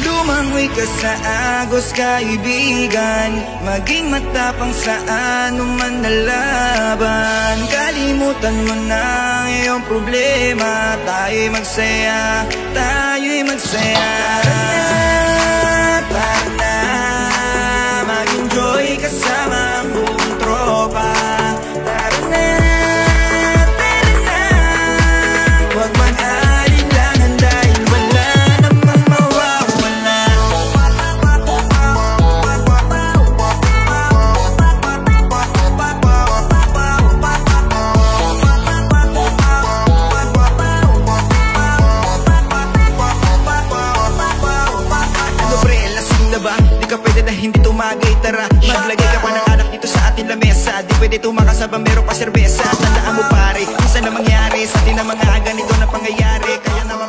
Lumangoy ka sa agos kaibigan, maging matapang sa anuman na laban. Kalimutan mo na ang iyong problema, tayo'y magsaya, tayo'y magsaya. Tara na, mag-enjoy kasama ang buong tropa. Tara na, huwag mag-alinlangan dahil wala namang mawawala. Ano pre, lasing na ba? Di ka pwede na hindi tumagay, tara maglagay ka pa ng anak dito sa ating lamesa. Di pwede tumakasabang meron pa serbesa. Tandaan mo pare, minsan na mangyari sa atin na mga ganito na pangyayari. Kaya naman